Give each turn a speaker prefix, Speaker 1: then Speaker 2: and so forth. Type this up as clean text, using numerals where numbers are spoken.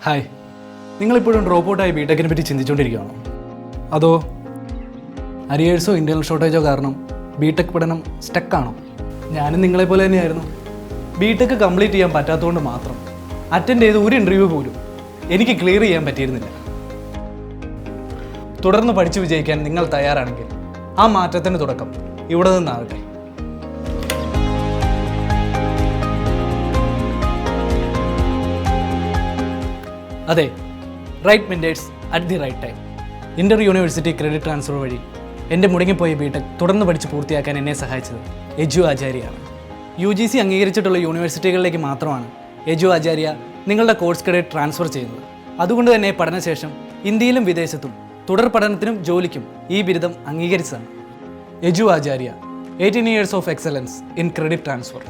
Speaker 1: Hi, നിങ്ങളിപ്പോഴും drop ഔട്ടായി ബിടെക്കിനെ പറ്റി ചിന്തിച്ചുകൊണ്ടിരിക്കുകയാണോ? അതോ അരിയേഴ്സോ ഇൻറ്റേർണൽ ഷോർട്ടേജോ കാരണം ബിടെക് പഠനം സ്റ്റക്കാണോ? ഞാനും നിങ്ങളെപ്പോലെ തന്നെയായിരുന്നു. ബിടെക് കംപ്ലീറ്റ് ചെയ്യാൻ പറ്റാത്തതുകൊണ്ട് മാത്രം അറ്റൻഡ് ചെയ്ത ഒരു ഇൻ്റർവ്യൂ പോലും എനിക്ക് ക്ലിയർ ചെയ്യാൻ പറ്റിയിരുന്നില്ല. തുടർന്ന് പഠിച്ചു വിജയിക്കാൻ നിങ്ങൾ തയ്യാറാണെങ്കിൽ ആ മാറ്റത്തിൻ്റെ തുടക്കം ഇവിടെ നിന്നാകട്ടെ. അതെ, right mentors at the right time. Inter university credit transfer വഴി എൻ്റെ മുടങ്ങിപ്പോയ ബിടെക് തുടർന്ന് പഠിച്ച് പൂർത്തിയാക്കാൻ എന്നെ സഹായിച്ചത് എജു ആചാര്യയാണ്. UGC അംഗീകരിച്ചിട്ടുള്ള യൂണിവേഴ്സിറ്റികളിലേക്ക് മാത്രമാണ് എജു ആചാര്യ നിങ്ങളുടെ കോഴ്സ് ക്രെഡിറ്റ് ട്രാൻസ്ഫർ ചെയ്യുന്നത്. അതുകൊണ്ട് തന്നെ പഠനശേഷം ഇന്ത്യയിലും വിദേശത്തും തുടർ പഠനത്തിനും ജോലിക്കും ഈ ബിരുദം അംഗീകരിച്ചതാണ്. എജു ആചാര്യ, 18 years of excellence in credit transfer.